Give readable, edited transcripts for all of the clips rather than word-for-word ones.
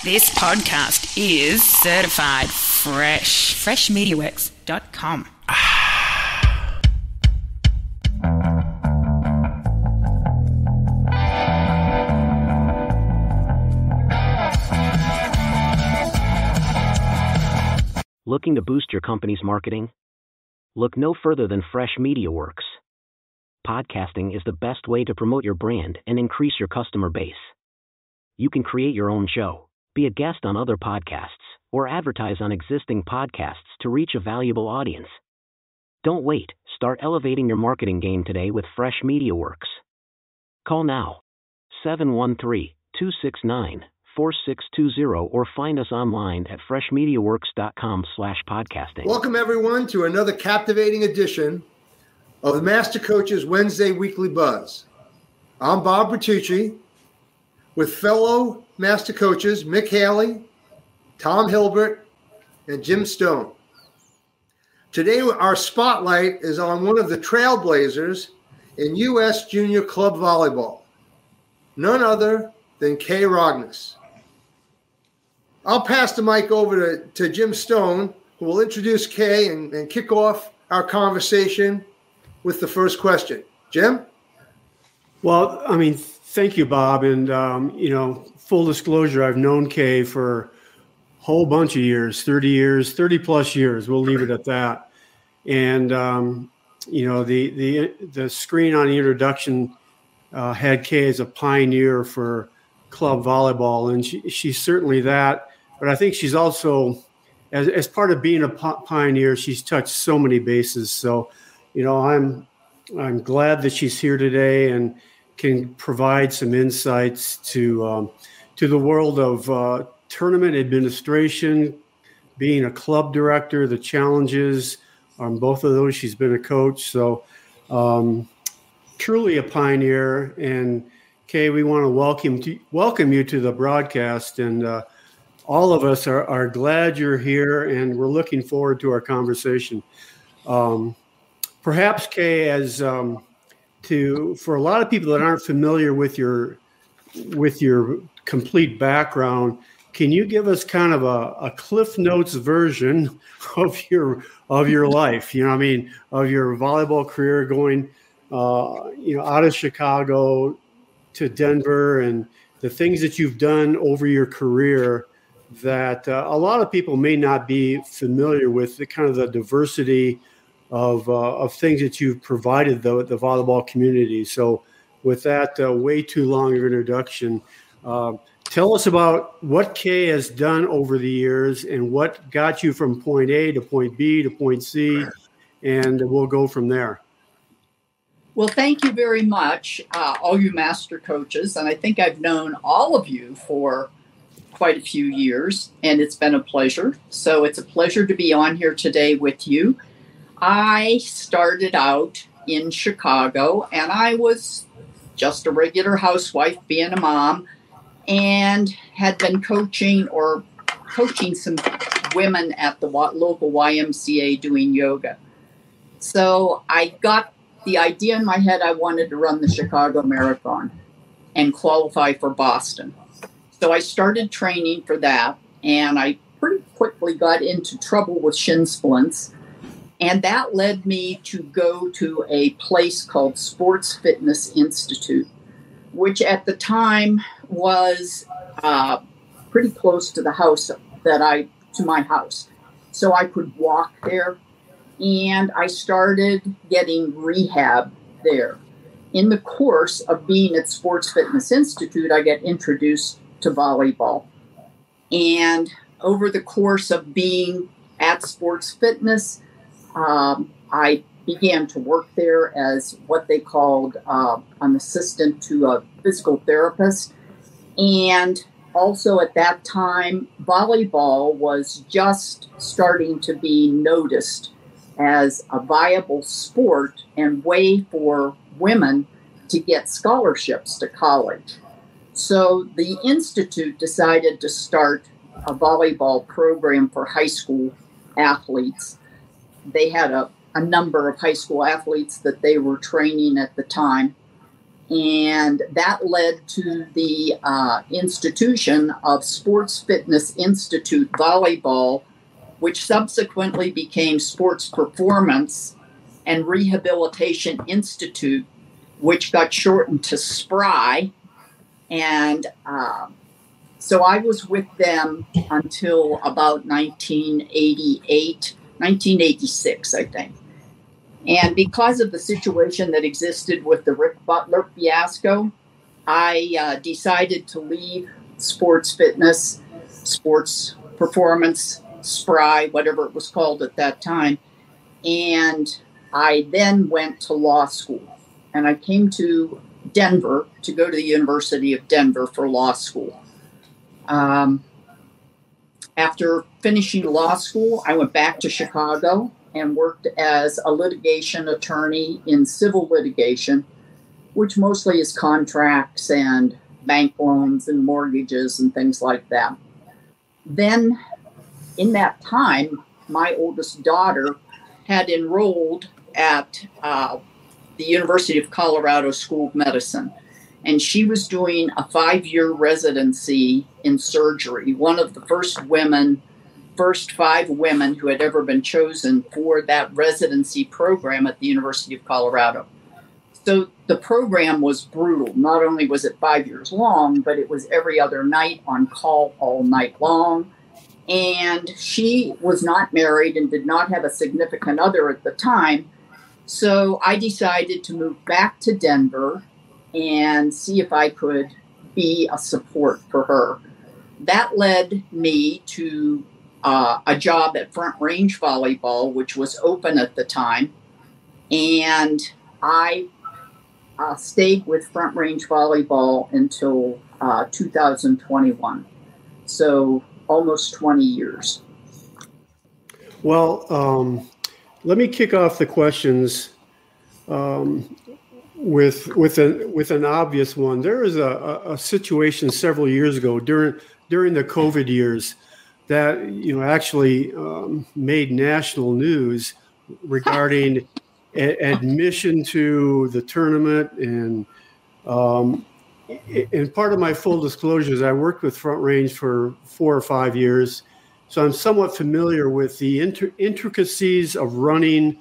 This podcast is certified fresh. Freshmediaworks.com. Looking to boost your company's marketing? Look no further than Fresh MediaWorks. Podcasting is the best way to promote your brand and increase your customer base. You can create your own show, be a guest on other podcasts, or advertise on existing podcasts to reach a valuable audience. Don't wait. Start elevating your marketing game today with Fresh MediaWorks. Call now, 713-269-4620, or find us online at freshmediaworks.com/podcasting. Welcome, everyone, to another captivating edition of the Master Coaches Wednesday Weekly Buzz. I'm Bob Bertucci with fellow Master Coaches Mick Haley, Tom Hilbert, and Jim Stone. Today, our spotlight is on one of the trailblazers in U.S. Junior Club Volleyball, none other than Kay Rogness. I'll pass the mic over to Jim Stone, who will introduce Kay and kick off our conversation with the first question. Jim? Well, thank you, Bob. And, full disclosure, I've known Kay for a whole bunch of years, 30 plus years. We'll leave it at that. And, the screen on the introduction had Kay as a pioneer for club volleyball, and she's certainly that. But I think she's also, as part of being a pioneer, she's touched so many bases. So, I'm glad that she's here today and can provide some insights to the world of tournament administration, being a club director, the challenges on both of those. She's been a coach, so truly a pioneer. And Kay, we want to welcome you to the broadcast, and all of us are glad you're here, and we're looking forward to our conversation. Perhaps, Kay, for a lot of people that aren't familiar with your complete background, can you give us kind of a Cliff Notes version of your life? Of your volleyball career, going out of Chicago to Denver, and the things that you've done over your career that a lot of people may not be familiar with, the kind of the diversity of things that you've provided the volleyball community. So with that way too long of introduction, tell us about what Kay has done over the years and what got you from point A to point B to point C, and we'll go from there. Well, thank you very much, all you master coaches. And I think I've known all of you for quite a few years, and it's been a pleasure. So it's a pleasure to be on here today with you. I started out in Chicago, and I was just a regular housewife, being a mom, and had been coaching some women at the local YMCA doing yoga. So I got the idea in my head I wanted to run the Chicago Marathon and qualify for Boston. So I started training for that, and I pretty quickly got into trouble with shin splints. And that led me to go to a place called Sports Fitness Institute, which at the time was pretty close to the house to my house. So I could walk there, and I started getting rehab there. In the course of being at Sports Fitness Institute, I got introduced to volleyball. And over the course of being at Sports Fitness, I began to work there as what they called an assistant to a physical therapist. And also at that time, volleyball was just starting to be noticed as a viable sport and way for women to get scholarships to college. So the Institute decided to start a volleyball program for high school athletes. They had a number of high school athletes that they were training at the time. And that led to the institution of Sports Fitness Institute Volleyball, which subsequently became Sports Performance and Rehabilitation Institute, which got shortened to SPRI. And so I was with them until about 1986, I think. And because of the situation that existed with the Rick Butler fiasco, I decided to leave Sports Fitness, Sports Performance, SPRI, whatever it was called at that time. And I then went to law school. And I came to Denver to go to the University of Denver for law school. After finishing law school, I went back to Chicago and worked as a litigation attorney in civil litigation, which mostly is contracts and bank loans and mortgages and things like that. Then, in that time, my oldest daughter had enrolled at the University of Colorado School of Medicine, and she was doing a 5-year residency in surgery, one of the first 5 women who had ever been chosen for that residency program at the University of Colorado. So the program was brutal. Not only was it 5 years long, but it was every other night on call all night long. And she was not married and did not have a significant other at the time. So I decided to move back to Denver and see if I could be a support for her. That led me to a job at Front Range Volleyball, which was open at the time. And I stayed with Front Range Volleyball until 2021. So almost 20 years. Well, let me kick off the questions with an obvious one. There was a situation several years ago during the COVID years that actually made national news regarding admission to the tournament, and part of my full disclosure is I worked with Front Range for 4 or 5 years, so I'm somewhat familiar with the intricacies of running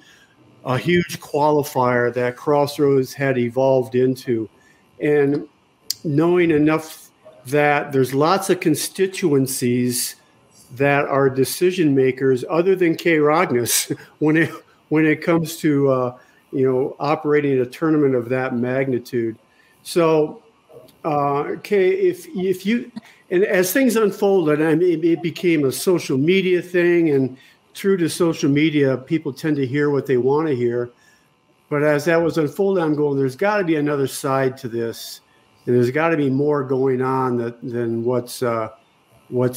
a huge qualifier that Crossroads had evolved into, and knowing enough that there's lots of constituencies that are decision makers other than Kay Rogness when it comes to operating a tournament of that magnitude. So Kay, if you, and as things unfolded, I mean, it became a social media thing, and true to social media, people tend to hear what they want to hear. But as that was unfolding, I'm going, there's got to be another side to this, and there's got to be more going on than what's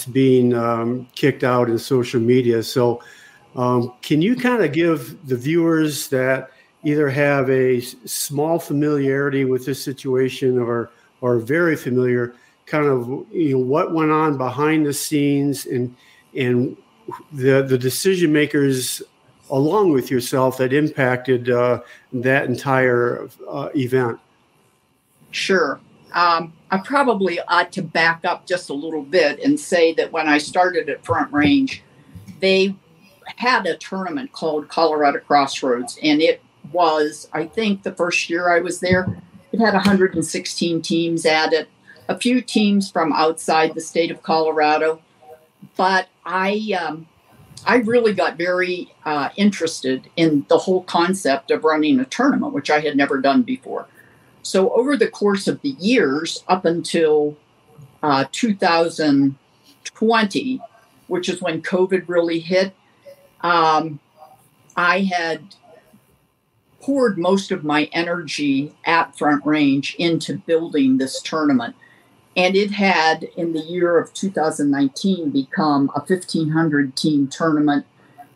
being kicked out in social media. So can you kind of give the viewers that either have a small familiarity with this situation or very familiar, kind of what went on behind the scenes and the decision makers along with yourself that impacted that entire event? Sure. I probably ought to back up just a little bit and say that when I started at Front Range, they had a tournament called Colorado Crossroads, and it was, I think, the first year I was there, it had 116 teams at it, a few teams from outside the state of Colorado. But I really got very interested in the whole concept of running a tournament, which I had never done before. So over the course of the years, up until 2020, which is when COVID really hit, I had poured most of my energy at Front Range into building this tournament. And it had, in the year of 2019, become a 1,500 team tournament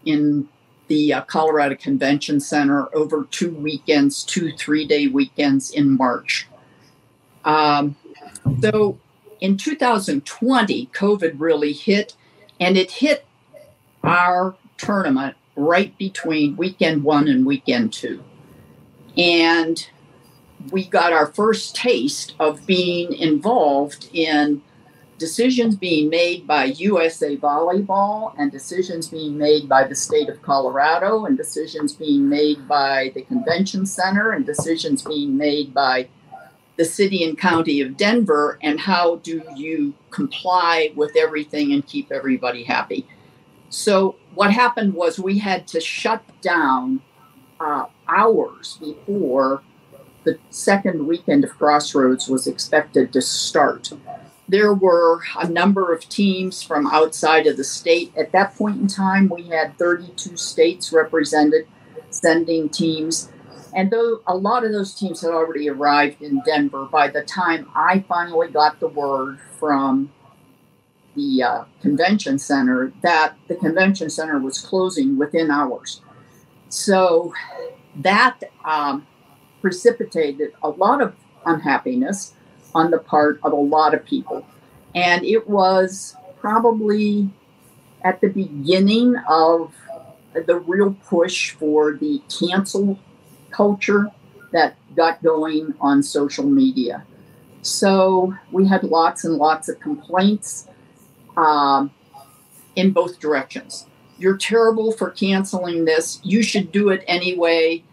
in the Colorado Convention Center over 2 weekends, 2 3-day weekends in March. So in 2020, COVID really hit, and it hit our tournament right between weekend 1 and weekend 2. And we got our first taste of being involved in decisions being made by USA Volleyball and decisions being made by the state of Colorado and decisions being made by the convention center and decisions being made by the city and county of Denver, and how do you comply with everything and keep everybody happy. So what happened was we had to shut down hours before the second weekend of Crossroads was expected to start. There were a number of teams from outside of the state. At that point in time, we had 32 states represented, sending teams. And though a lot of those teams had already arrived in Denver, by the time I finally got the word from the convention center that the convention center was closing within hours. So that precipitated a lot of unhappiness on the part of a lot of people. And it was probably at the beginning of the real push for the cancel culture that got going on social media. So we had lots and lots of complaints in both directions. You're terrible for canceling this. You should do it anyway.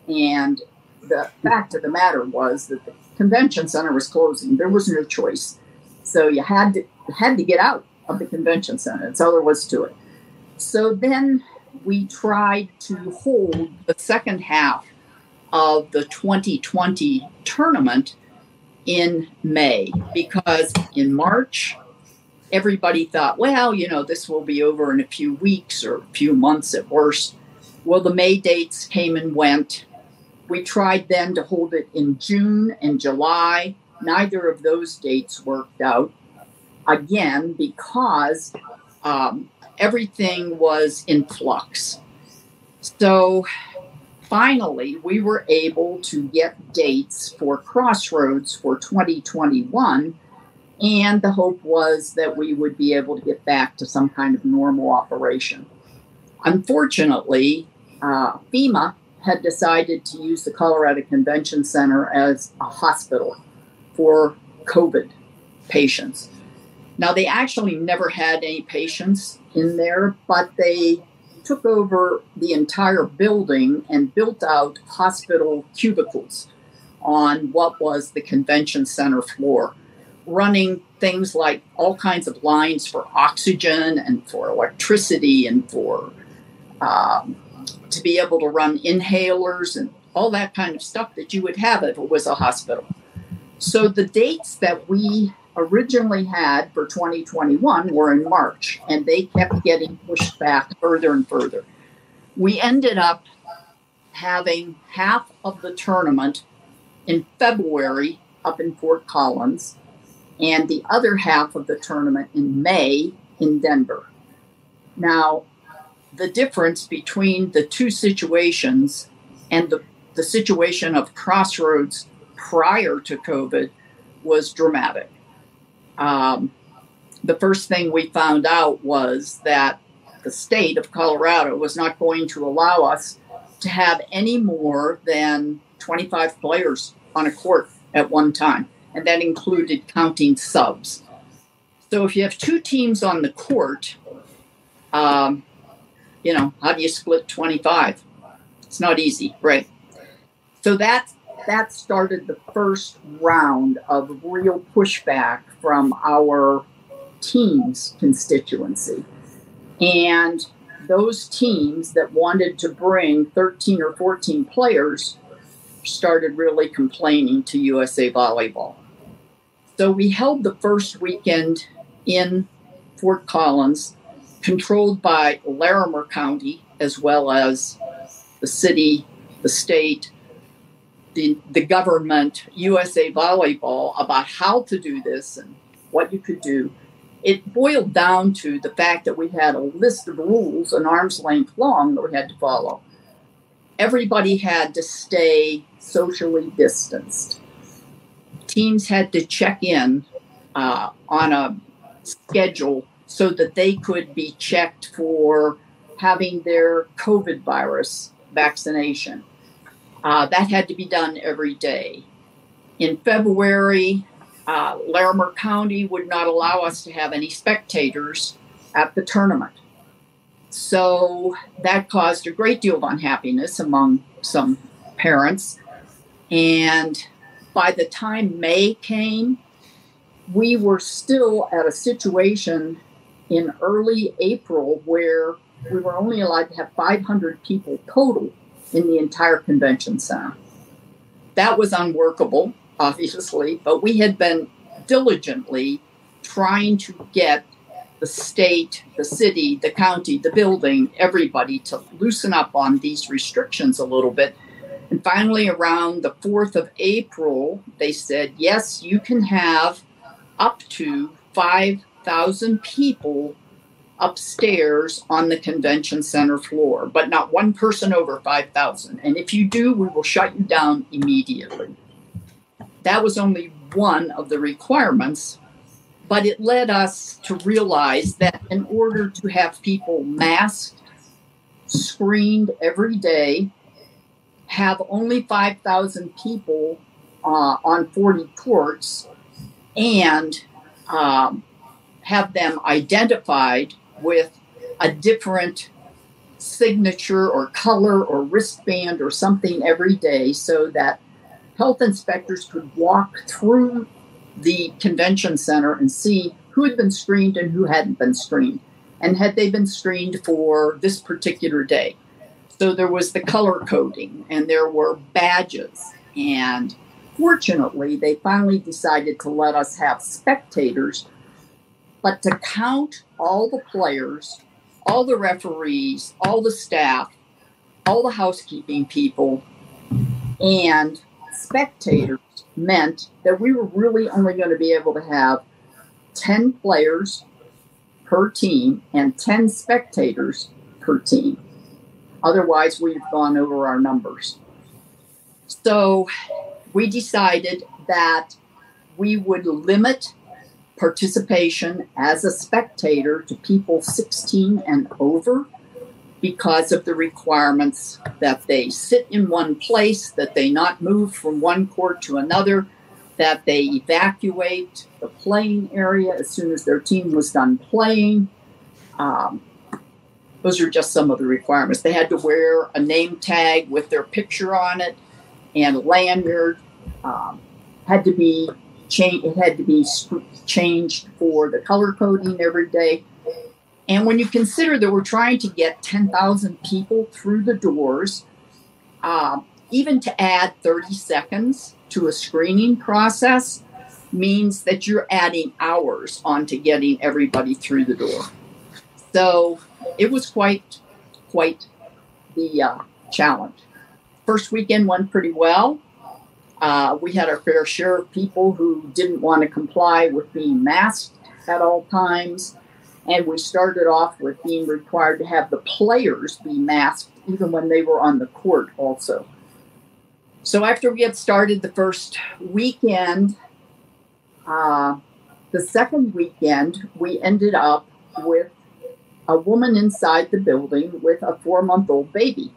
And the fact of the matter was that the convention center was closing. There was no choice. So you had to get out of the convention center. That's all there was to it. So then we tried to hold the second half of the 2020 tournament in May, because in March, everybody thought, well, this will be over in a few weeks or a few months at worst. Well, the May dates came and went. We tried then to hold it in June and July. Neither of those dates worked out, again, because everything was in flux. So finally, we were able to get dates for Crossroads for 2021, and the hope was that we would be able to get back to some kind of normal operation. Unfortunately, FEMA had decided to use the Colorado Convention Center as a hospital for COVID patients. Now, they actually never had any patients in there, but they took over the entire building and built out hospital cubicles on what was the convention center floor, running things like all kinds of lines for oxygen and for electricity and for to be able to run inhalers and all that kind of stuff that you would have if it was a hospital. So the dates that we originally had for 2021 were in March, and they kept getting pushed back further and further. We ended up having half of the tournament in February up in Fort Collins, and the other half of the tournament in May in Denver. Now, the difference between the two situations and the situation of Crossroads prior to COVID was dramatic. The first thing we found out was that the state of Colorado was not going to allow us to have any more than 25 players on a court at one time, and that included counting subs. So if you have two teams on the court, how do you split 25? It's not easy, right? So that started the first round of real pushback from our team's constituency. And those teams that wanted to bring 13 or 14 players started really complaining to USA Volleyball. So we held the first weekend in Fort Collins, controlled by Larimer County, as well as the city, the state, the government, USA Volleyball, about how to do this and what you could do. It boiled down to the fact that we had a list of rules an arm's length long that we had to follow. Everybody had to stay socially distanced. Teams had to check in on a schedule so that they could be checked for having their COVID virus vaccination. That had to be done every day. In February, Larimer County would not allow us to have any spectators at the tournament. So that caused a great deal of unhappiness among some parents. And by the time May came, we were still at a situation in early April where we were only allowed to have 500 people total in the entire convention center. That was unworkable, obviously, but we had been diligently trying to get the state, the city, the county, the building, everybody to loosen up on these restrictions a little bit. And finally, around the 4th of April, they said, yes, you can have up to 5,000 people upstairs on the convention center floor, but not one person over 5,000. And if you do, we will shut you down immediately. That was only one of the requirements, but it led us to realize that in order to have people masked, screened every day, have only 5,000 people on 40 courts, and have them identified with a different signature or color or wristband or something every day so that health inspectors could walk through the convention center and see who had been screened and who hadn't been screened, and had they been screened for this particular day. So there was the color coding, and there were badges, and fortunately, they finally decided to let us have spectators, but to count all the players, all the referees, all the staff, all the housekeeping people, and spectators meant that we were really only going to be able to have 10 players per team and 10 spectators per team. Otherwise, we'd have gone over our numbers. So we decided that we would limit participation as a spectator to people 16 and over because of the requirements that they sit in one place, that they not move from one court to another, that they evacuate the playing area as soon as their team was done playing. Those are just some of the requirements. They had to wear a name tag with their picture on it, and a lanyard had to be changed. It had to be changed for the color coding every day. And when you consider that we're trying to get 10,000 people through the doors, even to add 30 seconds to a screening process means that you're adding hours onto getting everybody through the door. So it was quite the challenge. First weekend went pretty well. We had our fair share of people who didn't want to comply with being masked at all times. And we started off with being required to have the players be masked even when they were on the court also. So after we had started the first weekend, the second weekend, we ended up with a woman inside the building with a 4-month-old baby.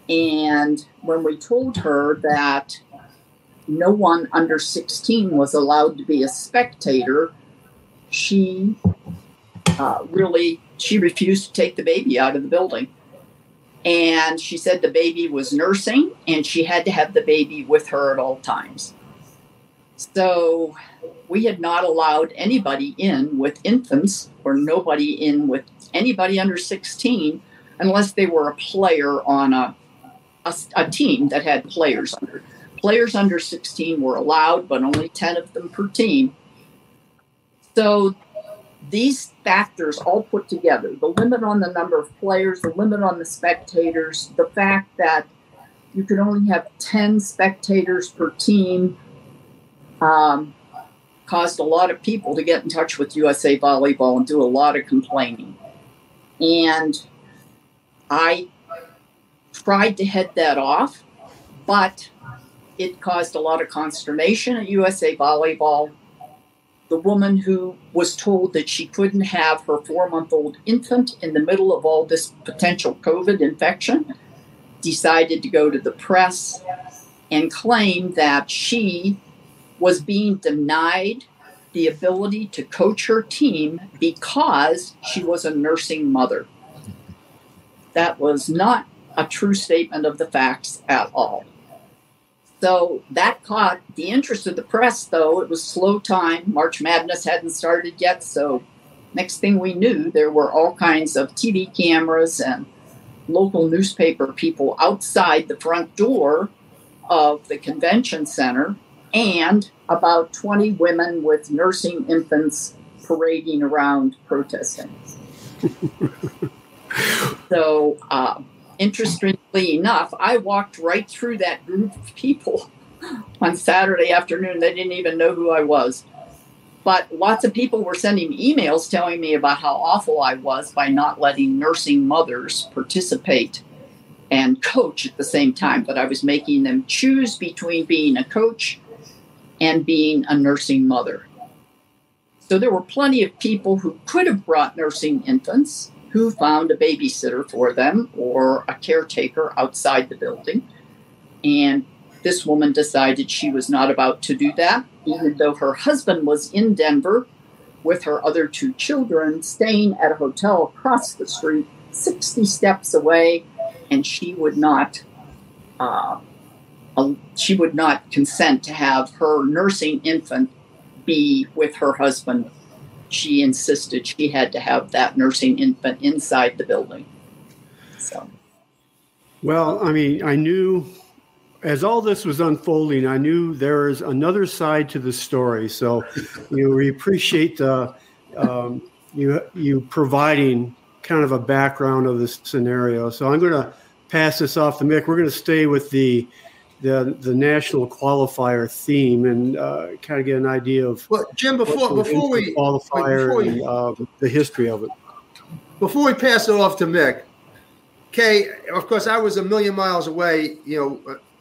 And when we told her that no one under 16 was allowed to be a spectator, she refused to take the baby out of the building. And she said the baby was nursing and she had to have the baby with her at all times. So we had not allowed anybody in with infants or nobody in with anybody under 16 unless they were a player on a team that had players under. Players under 16 were allowed, but only 10 of them per team. So these factors all put together, the limit on the number of players, the limit on the spectators, the fact that you could only have 10 spectators per team, caused a lot of people to get in touch with USA Volleyball and do a lot of complaining. And I tried to head that off, but it caused a lot of consternation at USA Volleyball. The woman who was told that she couldn't have her 4-month-old infant in the middle of all this potential COVID infection decided to go to the press and claimed that she was being denied the ability to coach her team because she was a nursing mother. That was not a true statement of the facts at all. So that caught the interest of the press, though. It was slow time. March Madness hadn't started yet. So next thing we knew, there were all kinds of TV cameras and local newspaper people outside the front door of the convention center, and about 20 women with nursing infants parading around protesting. So, interestingly enough, I walked right through that group of people on Saturday afternoon. They didn't even know who I was. But lots of people were sending emails telling me about how awful I was by not letting nursing mothers participate and coach at the same time, that I was making them choose between being a coach and being a nursing mother. So there were plenty of people who could have brought nursing infants, who found a babysitter for them or a caretaker outside the building. And this woman decided she was not about to do that, even though her husband was in Denver with her other 2 children, staying at a hotel across the street, 60 steps away, and she would not consent to have her nursing infant be with her husband. She insisted she had to have that nursing infant inside the building. So, well, I mean, I knew as all this was unfolding, I knew there is another side to the story. So, we appreciate you providing kind of a background of this scenario. So I'm going to pass this off to Mick. We're going to stay with the national qualifier theme and kind of get an idea of Jim, before we qualifier and the history of it. Before we pass it off to Mick, Kay, of course, I was a million miles away,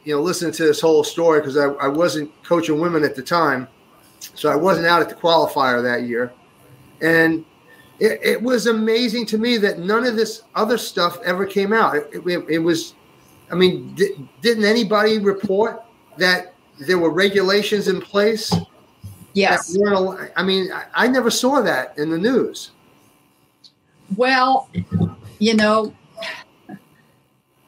listening to this whole story because I wasn't coaching women at the time, so I wasn't out at the qualifier that year, and it was amazing to me that none of this other stuff ever came out. It was. I mean, didn't anybody report that there were regulations in place? Yes. I mean, I never saw that in the news. Well, the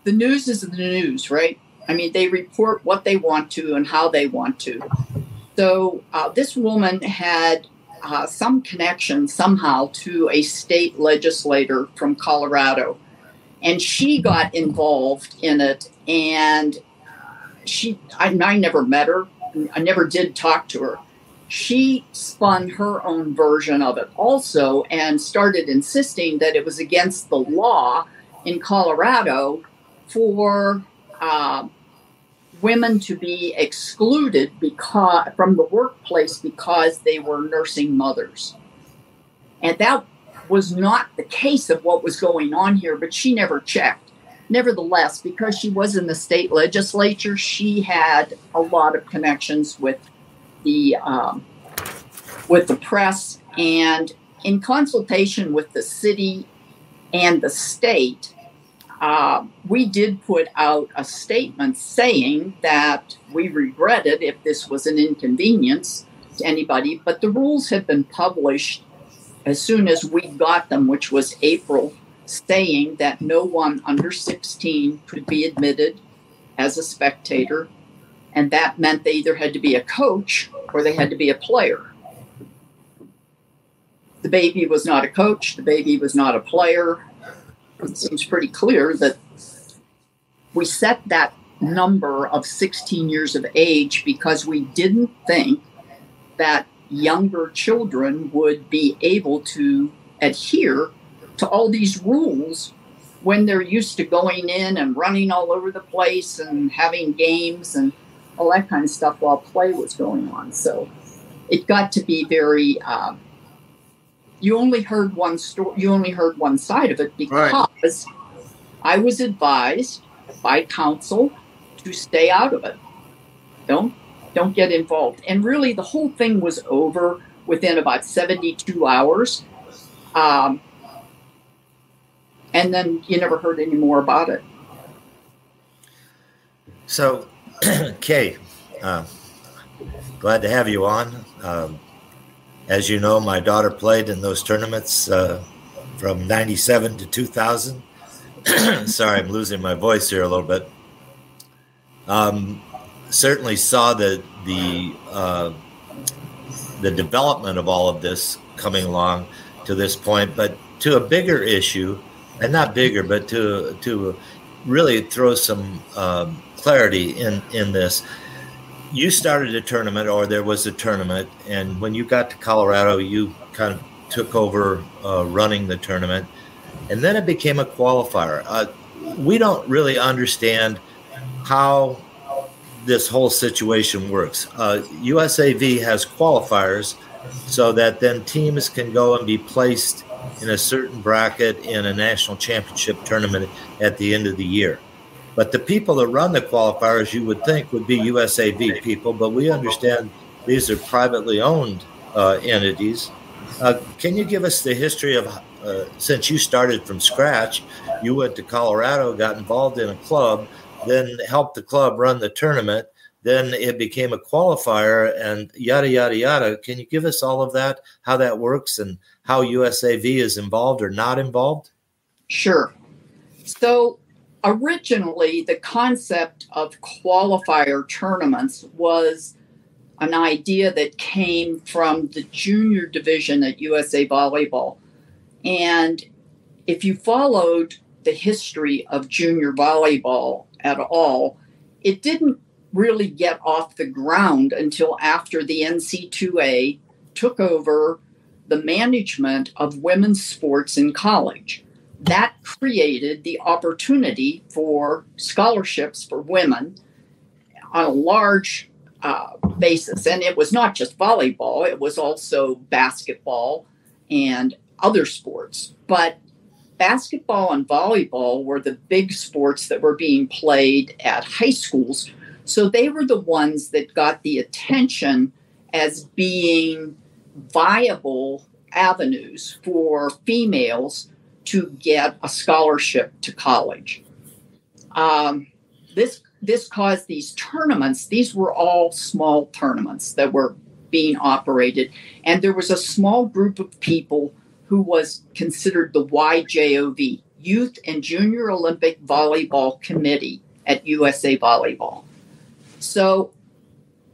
news is the news, right? I mean, they report what they want to and how they want to. So this woman had some connection somehow to a state legislator from Colorado. And she got involved in it, and I never met her. I never did talk to her. She spun her own version of it also and started insisting that it was against the law in Colorado for women to be excluded from the workplace because they were nursing mothers. And that was not the case of what was going on here, but she never checked. Nevertheless, because she was in the state legislature, she had a lot of connections with the press, and in consultation with the city and the state, we did put out a statement saying that we regretted if this was an inconvenience to anybody, but the rules had been published as soon as we got them, which was April, saying that no one under 16 could be admitted as a spectator. And that meant they either had to be a coach or they had to be a player. The baby was not a coach. The baby was not a player. It seems pretty clear that we set that number of 16 years of age because we didn't think that younger children would be able to adhere to all these rules when they're used to going in and running all over the place and having games and all that kind of stuff while play was going on. So it got to be very, you only heard one story, you only heard one side of it because I was advised by counsel to stay out of it. Don't get involved. And really, the whole thing was over within about 72 hours. And then you never heard any more about it. So Kay, glad to have you on. As you know, my daughter played in those tournaments from 97 to 2000. Sorry, I'm losing my voice here a little bit. Certainly saw the development of all of this coming along to this point, but to a bigger issue, and not bigger, but to really throw some clarity in this. You started a tournament, or there was a tournament, and when you got to Colorado, you kind of took over running the tournament, and then it became a qualifier. We don't really understand how this whole situation works. USAV has qualifiers so that then teams can go and be placed in a certain bracket in a national championship tournament at the end of the year. But the people that run the qualifiers, you would think, would be USAV people, but we understand these are privately owned entities. Can you give us the history of, since you started from scratch, you went to Colorado, got involved in a club, then helped the club run the tournament, then it became a qualifier, and yada, yada, yada. Can you give us all of that, how that works, and how USAV is involved or not involved? Sure. So originally, the concept of qualifier tournaments was an idea that came from the junior division at USA Volleyball. And if you followed the history of junior volleyball at all, it didn't really get off the ground until after the NC2A took over the management of women's sports in college. That created the opportunity for scholarships for women on a large basis. And it was not just volleyball, it was also basketball and other sports. But basketball and volleyball were the big sports that were being played at high schools. So they were the ones that got the attention as being viable avenues for females to get a scholarship to college. This caused these tournaments. These were all small tournaments that were being operated. And there was a small group of people who was considered the YJOV, Youth and Junior Olympic Volleyball Committee at USA Volleyball. So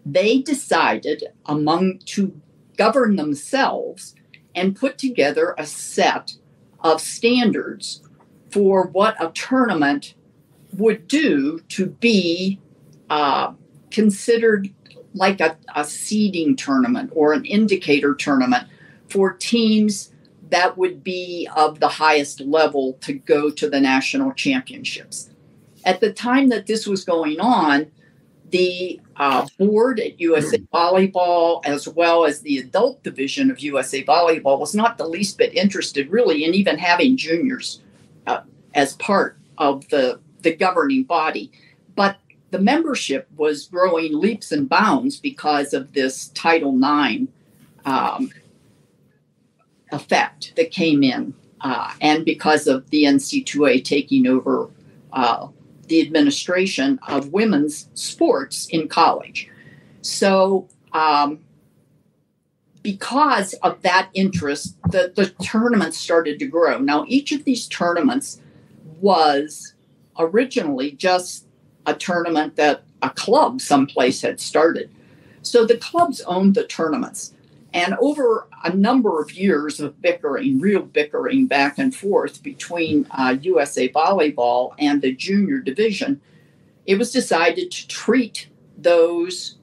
they decided to govern themselves and put together a set of standards for what a tournament would do to be considered like a seeding tournament or an indicator tournament for teams that would be of the highest level to go to the national championships. At the time that this was going on, the board at USA Volleyball, as well as the adult division of USA Volleyball, was not the least bit interested, really, in even having juniors as part of the governing body. But the membership was growing leaps and bounds because of this Title IX effect that came in, and because of the NC2A taking over the administration of women's sports in college. So because of that interest, the tournaments started to grow. Now, each of these tournaments was originally just a tournament that a club someplace had started. So the clubs owned the tournaments. And over a number of years of real bickering back and forth between USA Volleyball and the junior division, it was decided to treat those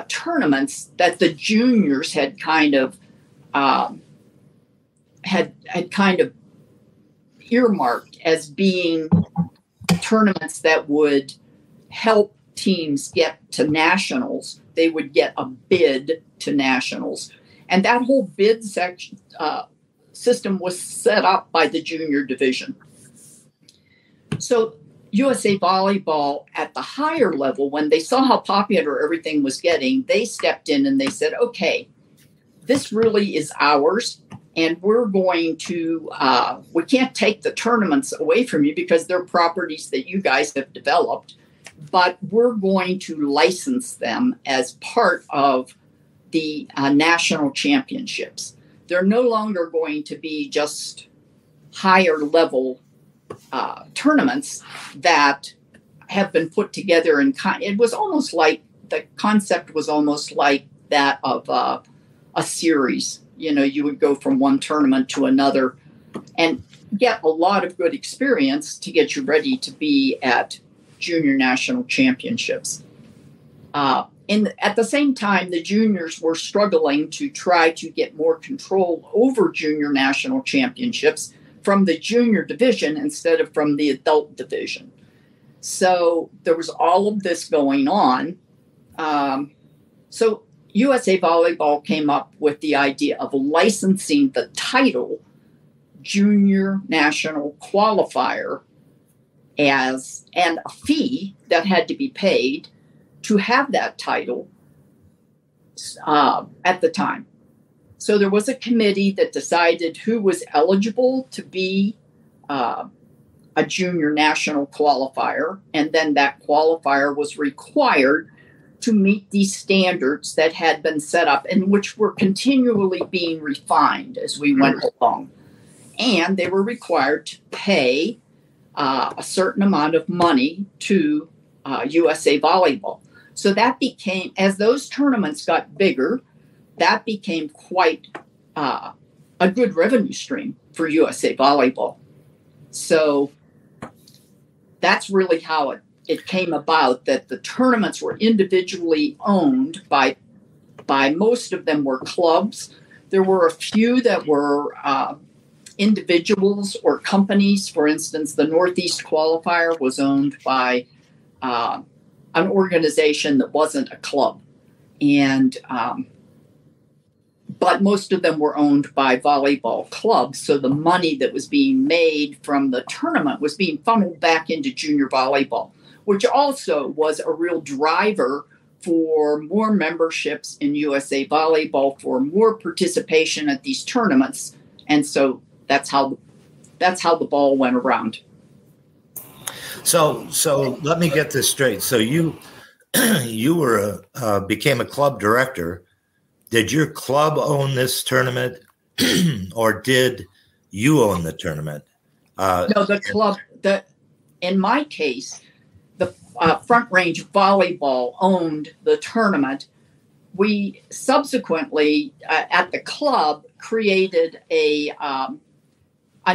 tournaments that the juniors had kind of earmarked as being tournaments that would help teams get to nationals. They would get a bid to nationals. And that whole bid system was set up by the junior division. So USA Volleyball at the higher level, when they saw how popular everything was getting, they stepped in and they said, okay, this really is ours. And we're going to, we can't take the tournaments away from you because they're properties that you guys have developed. but we're going to license them as part of the national championships. They're no longer going to be just higher level tournaments that have been put together. It was almost like the concept was almost like that of a series. You know, you would go from one tournament to another and get a lot of good experience to get you ready to be at junior national championships. At the same time, the juniors were struggling to try to get more control over junior national championships from the junior division instead of from the adult division. So there was all of this going on. So USA Volleyball came up with the idea of licensing the title junior national qualifier and a fee that had to be paid to have that title at the time. So there was a committee that decided who was eligible to be a junior national qualifier, and then that qualifier was required to meet these standards that had been set up and which were continually being refined as we went along. And they were required to pay a certain amount of money to USA Volleyball. So that became, as those tournaments got bigger, that became quite a good revenue stream for USA Volleyball. So that's really how it came about, that the tournaments were individually owned by most of them were clubs. There were a few that were individuals or companies. For instance, the Northeast qualifier was owned by an organization that wasn't a club. And but most of them were owned by volleyball clubs. So the money that was being made from the tournament was being funneled back into junior volleyball, which also was a real driver for more memberships in USA Volleyball, for more participation at these tournaments. And so that's how the ball went around. So let me get this straight. So you were became a club director. Did your club own this tournament, or did you own the tournament? No, the club. In my case, the Front Range Volleyball owned the tournament. We subsequently, at the club, created a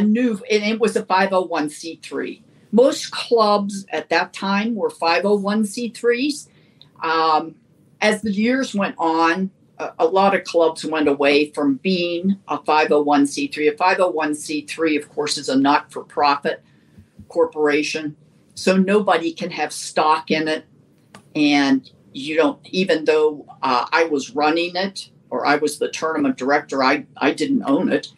new, and it was a 501c3. Most clubs at that time were 501c3s. As the years went on, a lot of clubs went away from being a 501c3. A 501c3, of course, is a not-for-profit corporation, so nobody can have stock in it. And you don't, even though I was running it, or I was the tournament director, I didn't own it.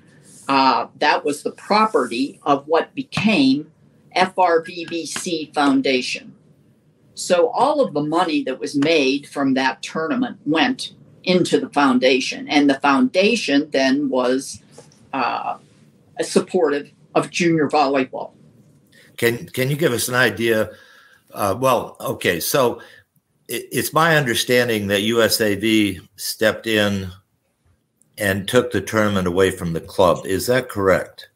That was the property of what became FRVBC Foundation. So all of the money that was made from that tournament went into the foundation, and the foundation then was supportive of junior volleyball. Can you give us an idea? So it's my understanding that USAV stepped in and took the tournament away from the club. Is that correct?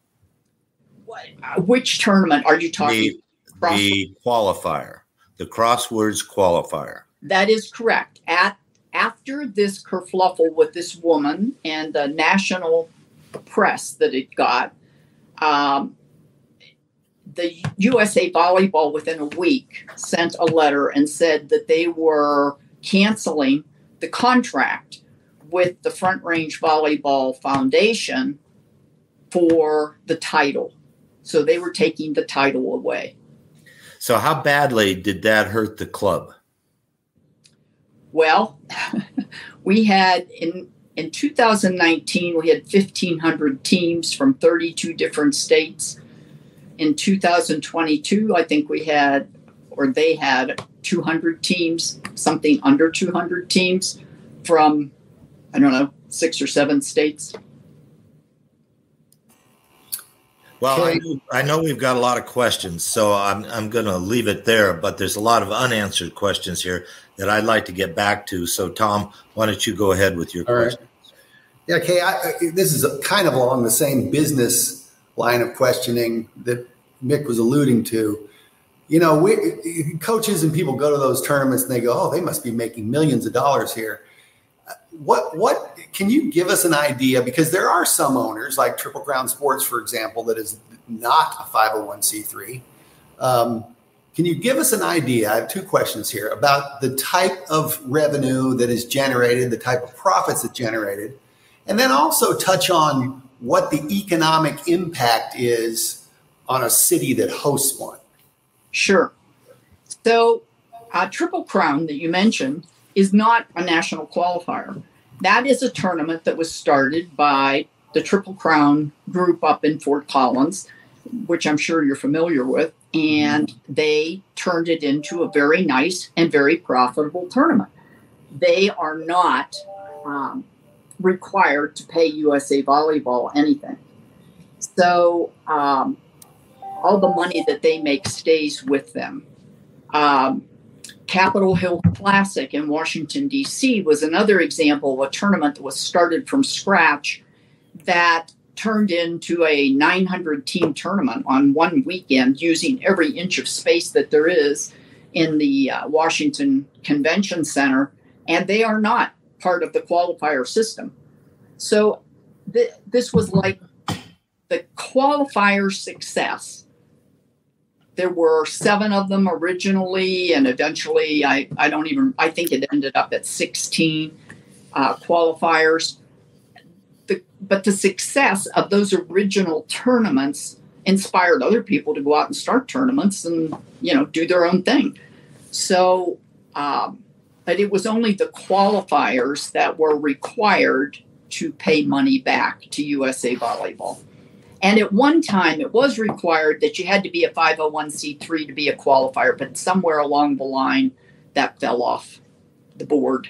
Which tournament are you talking about? The qualifier, the Crosswords qualifier. That is correct. After this kerfluffle with this woman and the national press that it got, the USA Volleyball within a week sent a letter and said that they were canceling the contract with the Front Range Volleyball Foundation for the title. So they were taking the title away. So how badly did that hurt the club? Well, we had in 2019, we had 1,500 teams from 32 different states. In 2022, I think they had 200 teams, something under 200 teams from, 6 or 7 states. Well, Okay. I know we've got a lot of questions, so I'm going to leave it there. But there's a lot of unanswered questions here that I'd like to get back to. So, Tom, why don't you go ahead with your All right. question? Yeah, Kay, this is kind of along the same business line of questioning that Mick was alluding to. You know, coaches and people go to those tournaments and they go, "Oh, they must be making millions of dollars here." What can you give us an idea? Because there are some owners, like Triple Crown Sports, for example, that is not a 501c3. Can you give us an idea? I have two questions here about the type of revenue that is generated, the type of profits that generated, and then also touch on what the economic impact is on a city that hosts one. Sure. So Triple Crown that you mentioned is not a national qualifier. That is a tournament that was started by the Triple Crown group up in Fort Collins, which I'm sure you're familiar with, and they turned it into a very nice and very profitable tournament. They are not required to pay USA Volleyball anything. So all the money that they make stays with them. Capitol Hill Classic in Washington, D.C. was another example of a tournament that was started from scratch that turned into a 900-team tournament on one weekend using every inch of space that there is in the Washington Convention Center, and they are not part of the qualifier system. So this was like the qualifier success. There were 7 of them originally, and eventually I think it ended up at 16 qualifiers. But the success of those original tournaments inspired other people to go out and start tournaments and, do their own thing. So, but it was only the qualifiers that were required to pay money back to USA Volleyball. And at one time, it was required that you had to be a 501c3 to be a qualifier, but somewhere along the line, that fell off the board.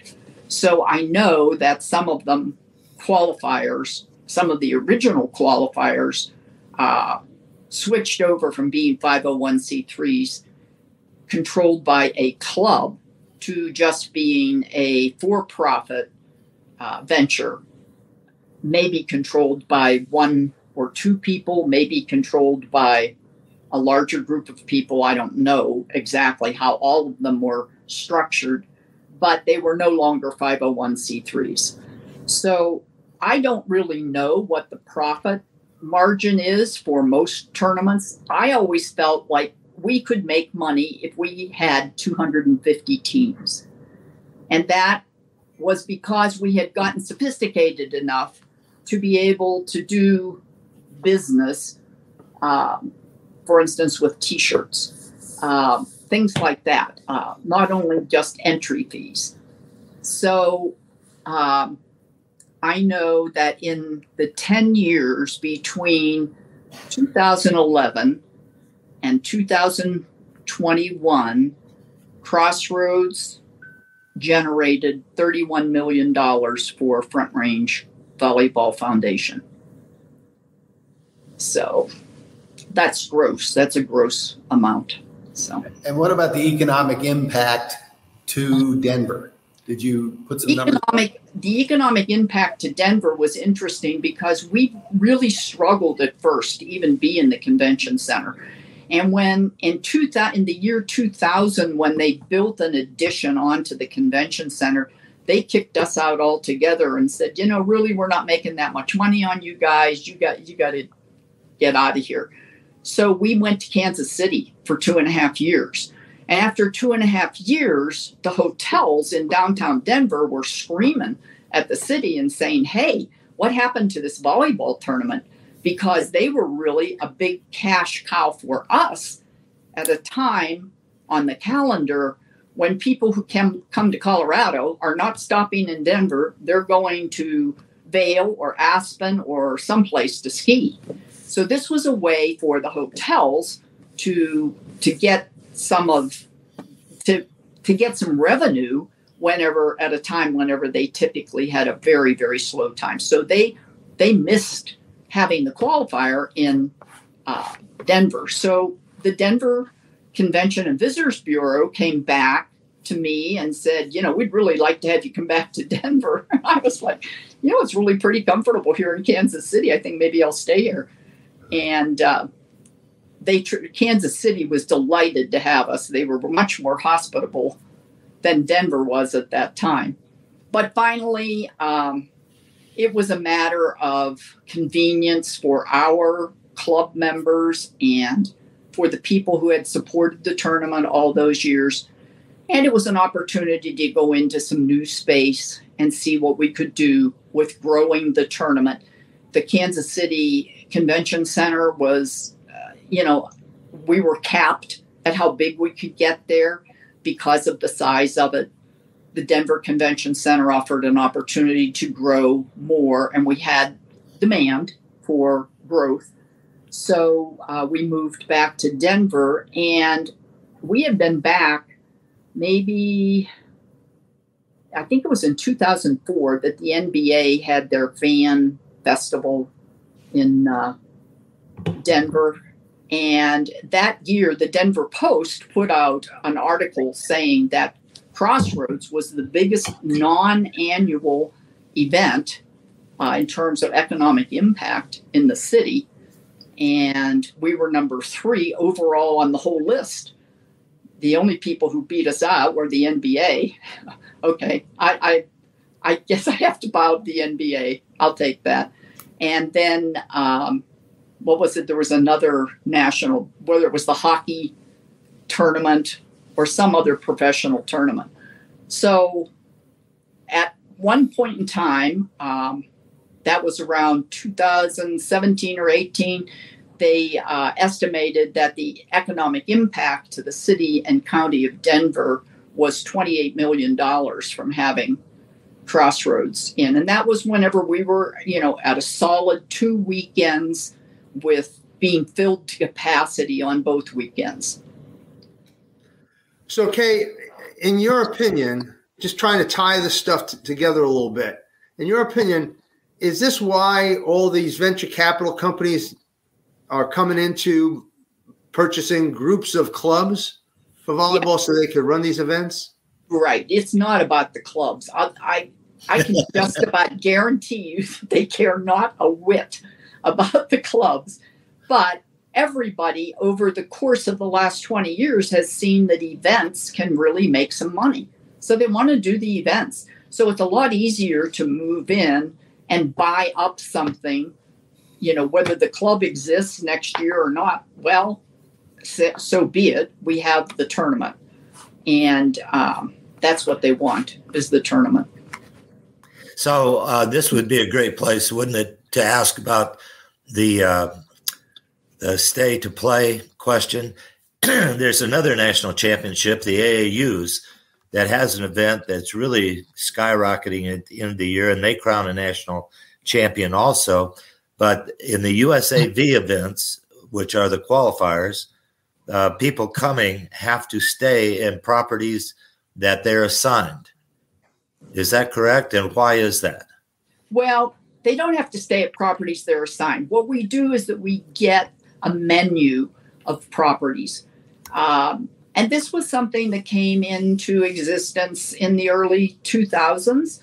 So I know that some of them qualifiers, some of the original qualifiers, switched over from being 501c3s controlled by a club to just being a for-profit venture, maybe controlled by 1 or 2 people, maybe controlled by a larger group of people. I don't know exactly how all of them were structured, but they were no longer 501c3s. So I don't really know what the profit margin is for most tournaments. I always felt like we could make money if we had 250 teams. And that was because we had gotten sophisticated enough to be able to do business, for instance, with T-shirts, things like that, not only just entry fees. So I know that in the 10 years between 2011 and 2021, Crossroads generated $31 million for Front Range Volleyball Foundation. So that's gross. That's a gross amount. So. And what about the economic impact to Denver? Did you put some numbers? The economic impact to Denver was interesting because we really struggled at first to even be in the convention center. And when in the year 2000, when they built an addition onto the convention center, they kicked us out altogether and said, really, we're not making that much money on you guys. You got to get out of here. So we went to Kansas City for 2.5 years. And after 2.5 years, the hotels in downtown Denver were screaming at the city and saying, hey, what happened to this volleyball tournament? Because they were really a big cash cow for us at a time on the calendar when people who come to Colorado are not stopping in Denver. They're going to Vail or Aspen or someplace to ski. So this was a way for the hotels to get to get some revenue whenever they typically had a very, very slow time. So they missed having the qualifier in Denver. So the Denver Convention and Visitors Bureau came back to me and said, we'd really like to have you come back to Denver. And I was like, it's really pretty comfortable here in Kansas City. I think maybe I'll stay here. And Kansas City was delighted to have us. They were much more hospitable than Denver was at that time. But finally, it was a matter of convenience for our club members and for the people who had supported the tournament all those years. And it was an opportunity to go into some new space and see what we could do with growing the tournament. The Kansas City Convention Center was, we were capped at how big we could get there because of the size of it. The Denver Convention Center offered an opportunity to grow more, and we had demand for growth. So we moved back to Denver, and we had been back maybe, I think it was in 2004 that the NBA had their fan festival in Denver. And that year, the Denver Post put out an article saying that Crossroads was the biggest non-annual event in terms of economic impact in the city. And we were number 3 overall on the whole list. The only people who beat us out were the NBA. Okay, I guess I have to bow to the NBA. I'll take that. And then, what was it? There was another national, whether it was the hockey tournament or some other professional tournament. So at one point in time, that was around 2017 or 18, they estimated that the economic impact to the city and county of Denver was $28 million from having Crossroads in. And that was whenever we were, at a solid 2 weekends with being filled to capacity on both weekends. So, Kay, in your opinion, just trying to tie this stuff together a little bit, in your opinion, is this why all these venture capital companies are coming into purchasing groups of clubs for volleyball so they could run these events? Right. It's not about the clubs. I can just about guarantee you they care not a whit about the clubs. But everybody over the course of the last 20 years has seen that events can really make some money. So they want to do the events. So it's a lot easier to move in and buy up something, whether the club exists next year or not. Well, so be it. We have the tournament. And that's what they want, is the tournament. So this would be a great place, wouldn't it, to ask about the stay to play question. There's another national championship, the AAUs, that has an event that's really skyrocketing at the end of the year, and they crown a national champion also. But in the USAV events, which are the qualifiers, people coming have to stay in properties that they're assigned. Is that correct? And why is that? Well, they don't have to stay at properties they're assigned. What we do is that we get a menu of properties. And this was something that came into existence in the early 2000s.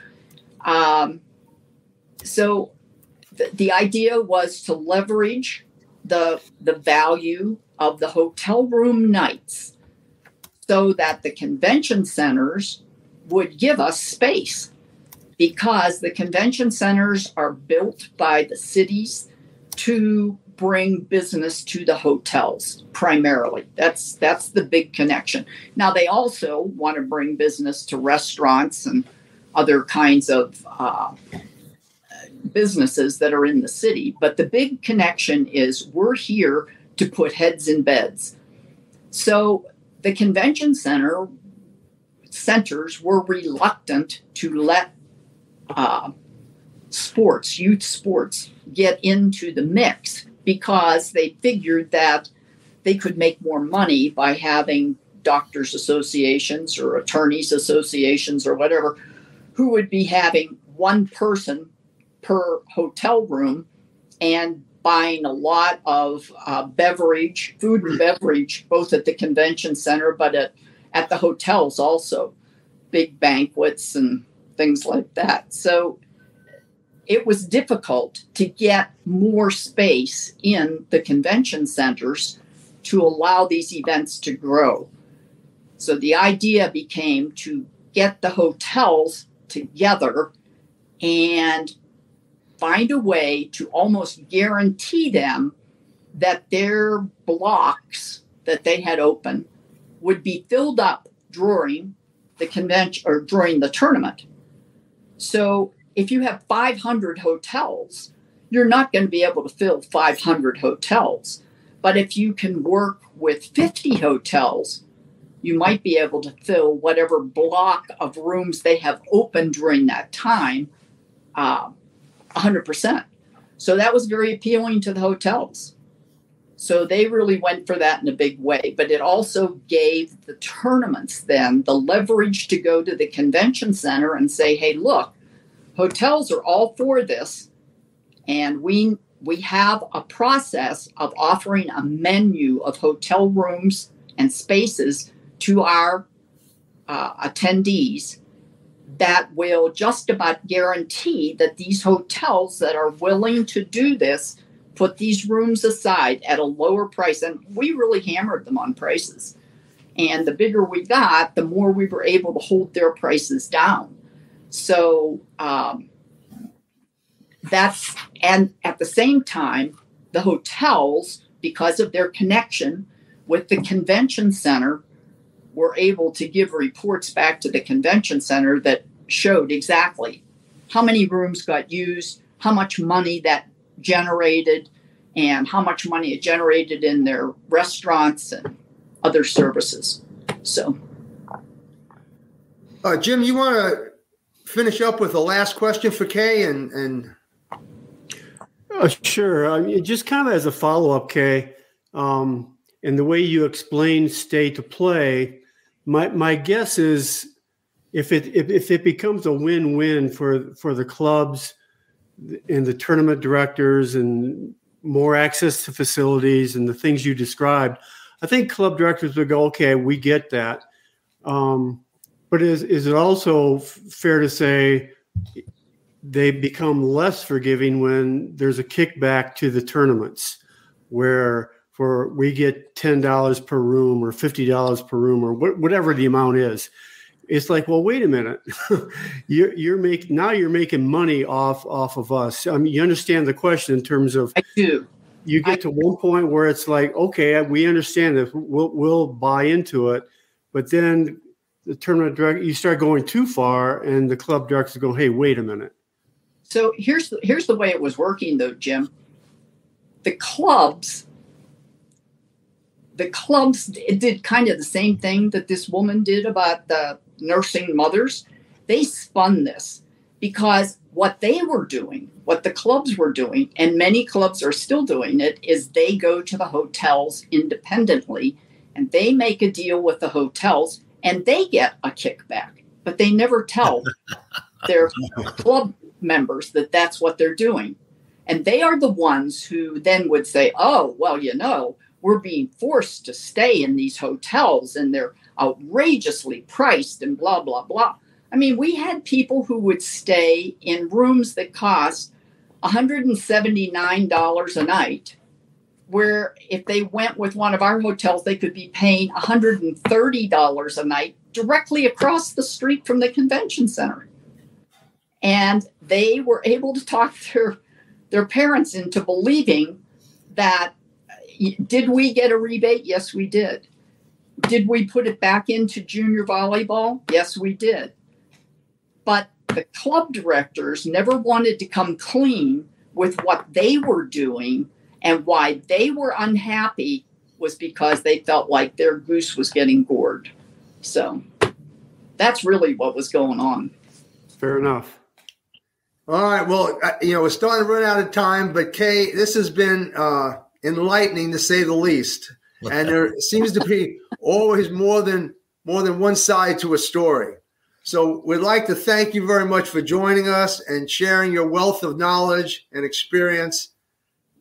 So the idea was to leverage the value of the hotel room nights so that the convention centers would give us space, because the convention centers are built by the cities to bring business to the hotels primarily. That's the big connection. Now, they also want to bring business to restaurants and other kinds of businesses that are in the city. But the big connection is we're here to put heads in beds. So the convention centers were reluctant to let youth sports get into the mix, because they figured that they could make more money by having doctors associations or attorneys associations or whatever, who would be having one person per hotel room and buying a lot of food and beverage, both at the convention center, but at the hotels also, big banquets and things like that. So it was difficult to get more space in the convention centers to allow these events to grow. So the idea became to get the hotels together and find a way to almost guarantee them that their blocks that they had open would be filled up during the convention or during the tournament. So if you have 500 hotels, you're not going to be able to fill 500 hotels. But if you can work with 50 hotels, you might be able to fill whatever block of rooms they have open during that time, 100%. So that was very appealing to the hotels. So they really went for that in a big way. But it also gave the tournaments then the leverage to go to the convention center and say, hey, look, hotels are all for this. And we have a process of offering a menu of hotel rooms and spaces to our attendees that will just about guarantee that these hotels that are willing to do this put these rooms aside at a lower price. And we really hammered them on prices. And the bigger we got, the more we were able to hold their prices down. So and at the same time, the hotels, because of their connection with the convention center, were able to give reports back to the convention center that showed exactly how many rooms got used, how much money that generated, and how much money it generated in their restaurants and other services. So, Jim, you want to finish up with the last question for Kay and Sure. Just kind of as a follow-up, Kay, and the way you explain stay to play, my guess is if it becomes a win-win for the clubs and the tournament directors and more access to facilities and the things you described, I think club directors would go, okay, we get that. But is it also fair to say they become less forgiving when there's a kickback to the tournaments where we get $10 per room or $50 per room or whatever the amount is? It's like, well, wait a minute, you're making money off of us. I mean, you understand the question in terms of I do. You get to one point where it's like, okay, we understand this, we'll buy into it, but then the tournament director, you start going too far, and the club directors go, hey, wait a minute. So here's the way it was working, though, Jim. The clubs did kind of the same thing that this woman did about the nursing mothers. They spun this because what they were doing, what the clubs were doing, and many clubs are still doing it, is they go to the hotels independently and they make a deal with the hotels and they get a kickback, but they never tell their club members that that's what they're doing. And they are the ones who then would say, oh, well, we're being forced to stay in these hotels and they're outrageously priced and blah, blah, blah. I mean, we had people who would stay in rooms that cost $179 a night, where if they went with one of our hotels, they could be paying $130 a night directly across the street from the convention center. And they were able to talk their parents into believing that, did we get a rebate? Yes, we did. Did we put it back into junior volleyball? Yes, we did. But the club directors never wanted to come clean with what they were doing, and why they were unhappy was because they felt like their goose was getting gored. So that's really what was going on. Fair enough. All right. Well, we're starting to run out of time, but Kay, this has been enlightening to say the least. And there seems to be always more than one side to a story. So we'd like to thank you very much for joining us and sharing your wealth of knowledge and experience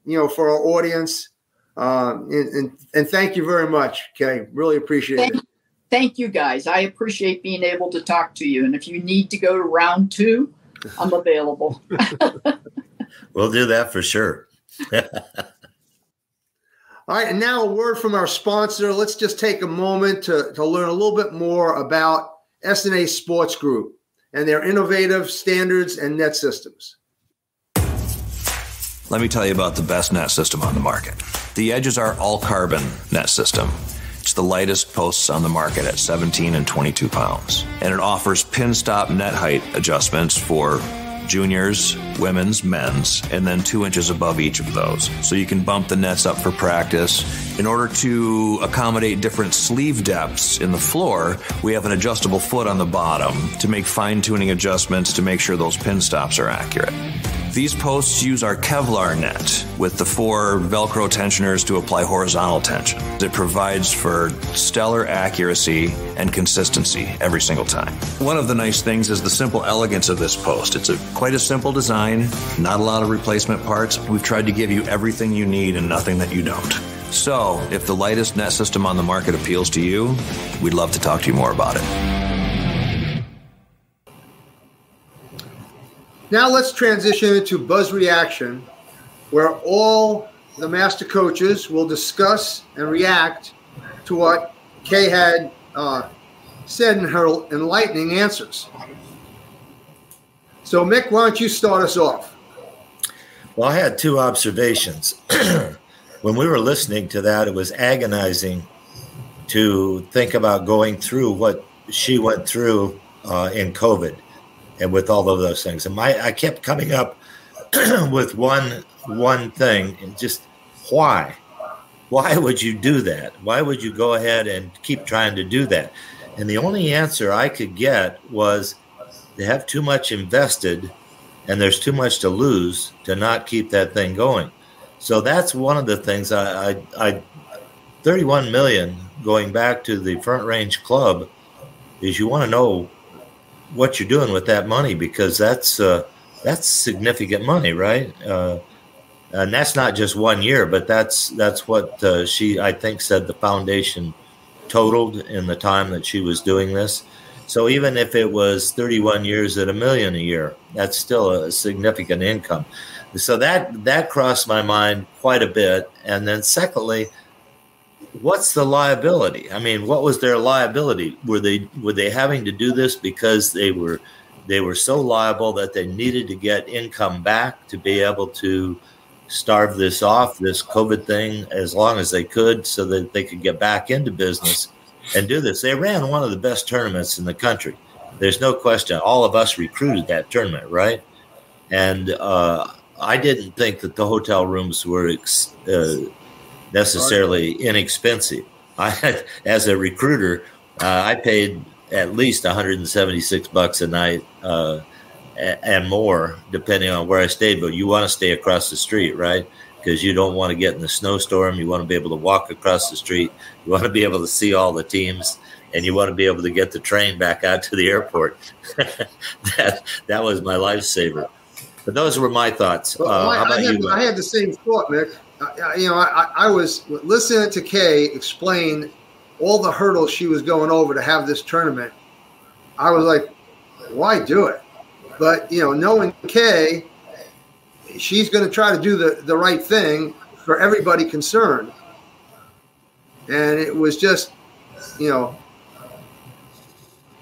for our audience. And thank you very much, Kay. Really appreciate it. Thank you, guys. I appreciate being able to talk to you. And if you need to go to round 2, I'm available. We'll do that for sure. All right, and now a word from our sponsor. Let's just take a moment to learn a little bit more about S&A Sports Group and their innovative standards and net systems. Let me tell you about the best net system on the market. The Edge is our all-carbon net system. It's the lightest posts on the market at 17 and 22 pounds. And it offers pin stop net height adjustments for juniors, women's, men's, and then 2 inches above each of those. So you can bump the nets up for practice. In order to accommodate different sleeve depths in the floor, we have an adjustable foot on the bottom to make fine-tuning adjustments to make sure those pin stops are accurate. These posts use our Kevlar net with the 4 Velcro tensioners to apply horizontal tension. It provides for stellar accuracy and consistency every single time. One of the nice things is the simple elegance of this post. It's quite a simple design, not a lot of replacement parts. We've tried to give you everything you need and nothing that you don't. So, if the lightest net system on the market appeals to you, we'd love to talk to you more about it. Now let's transition into Buzz Reaction, where all the master coaches will discuss and react to what Kay had said in her enlightening answers. So, Mick, why don't you start us off? Well, I had 2 observations. When we were listening to that, it was agonizing to think about going through what she went through in COVID. And with all of those things, and I kept coming up with one thing, and just why would you do that? Why would you go ahead and keep trying to do that? And the only answer I could get was they have too much invested, and there's too much to lose to not keep that thing going. So that's one of the things. I 31 million going back to the Front Range Club is you want to know what you're doing with that money, because that's significant money, right? And that's not just 1 year, but that's what she, I think, said the foundation totaled in the time that she was doing this. So even if it was 31 years at $1 million a year, that's still a significant income. So that crossed my mind quite a bit. And then secondly, what's the liability? I mean, what was their liability? Were they having to do this because they were so liable that they needed to get income back to be able to starve this off, this COVID thing, as long as they could, so that they could get back into business and do this? They ran one of the best tournaments in the country. There's no question. All of us recruited that tournament, right? And I didn't think that the hotel rooms were necessarily inexpensive. As a recruiter, I paid at least $176 a night and more, depending on where I stayed. But you want to stay across the street, right? Because you don't want to get in the snowstorm. You want to be able to walk across the street. You want to be able to see all the teams, and you want to be able to get the train back out to the airport. that was my lifesaver. But those were my thoughts. Well, how about you? I had the same thought, Mick. I was listening to Kay explain all the hurdles she was going over to have this tournament. I was like, why do it? But, knowing Kay, she's going to try to do the right thing for everybody concerned. And it was just,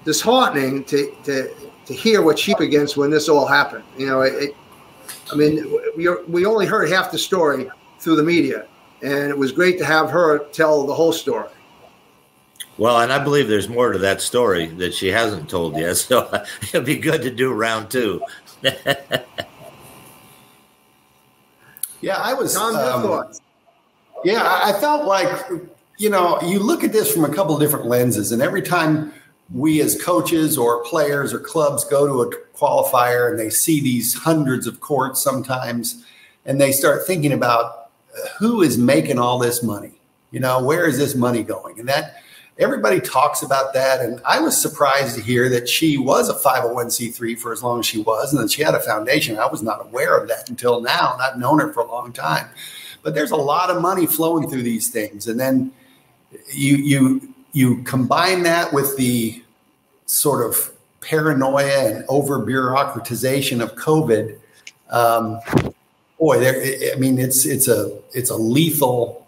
disheartening to hear what she was against when this all happened. We only heard half the story through the media, and it was great to have her tell the whole story. Well, and I believe there's more to that story that she hasn't told yet, so it'll be good to do round 2. Yeah, I was. Tom, your thoughts? Yeah, I felt like, you look at this from a couple of different lenses, and every time we as coaches or players or clubs go to a qualifier and they see these hundreds of courts sometimes, and they start thinking about who is making all this money, where is this money going? And everybody talks about that. And I was surprised to hear that she was a 501c3 for as long as she was, and that she had a foundation. I was not aware of that until now, and I've known her for a long time. But there's a lot of money flowing through these things. And then you combine that with the sort of paranoia and over bureaucratization of COVID. It's a lethal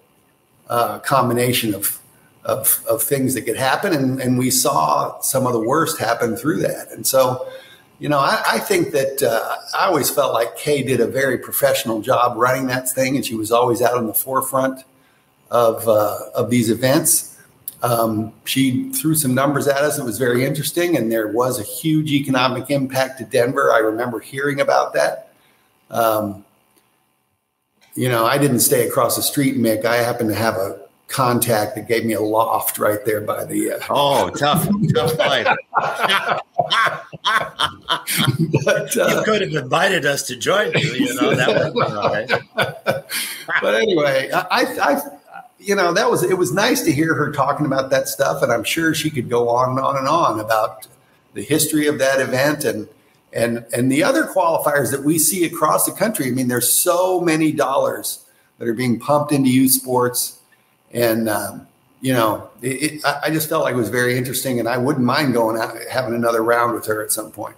combination of things that could happen. And we saw some of the worst happen through that. And so, I think that I always felt like Kay did a very professional job running that thing, and she was always out on the forefront of these events. She threw some numbers at us. It was very interesting, and there was a huge economic impact to Denver. I remember hearing about that. I didn't stay across the street, Mick. I happened to have a contact that gave me a loft right there by the tough fight. But, you could have invited us to join you, that would have been all right. But anyway, it was nice to hear her talking about that stuff, and I'm sure she could go on and on and on about the history of that event and the other qualifiers that we see across the country. I mean, there's so many dollars that are being pumped into youth sports. And, I just felt like it was very interesting, and I wouldn't mind going out having another round with her at some point.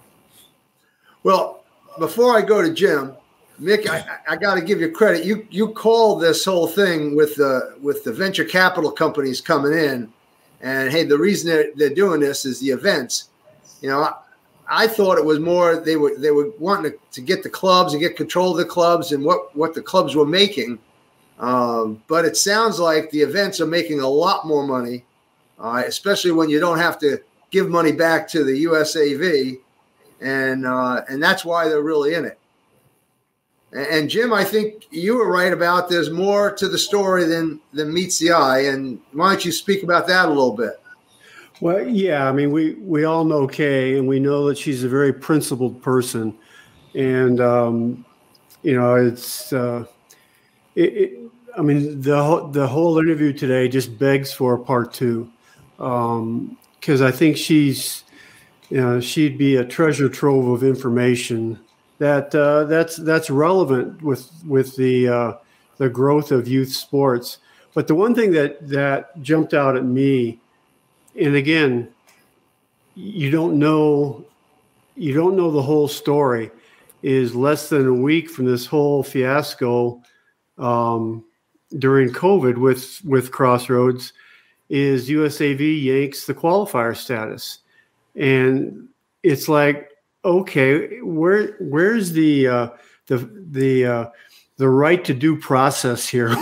Well, before I go to Jim, Mick, I got to give you credit. You called this whole thing with the venture capital companies coming in, and hey, the reason they're doing this is the events. I thought it was more they were wanting to get the clubs and get control of the clubs and what the clubs were making. But it sounds like the events are making a lot more money, especially when you don't have to give money back to the USAV, and that's why they're really in it. And Jim, I think you were right about there's more to the story than meets the eye. And why don't you speak about that a little bit? Well, yeah, I mean, we all know Kay, and we know that she's a very principled person, and the whole interview today just begs for a part two, because I think she'd be a treasure trove of information that's relevant with the growth of youth sports. But the one thing that jumped out at me, and again, you don't know the whole story, is less than a week from this whole fiasco during COVID with Crossroads, is USAV yanks the qualifier status. And it's like, okay, where's the right to due process here?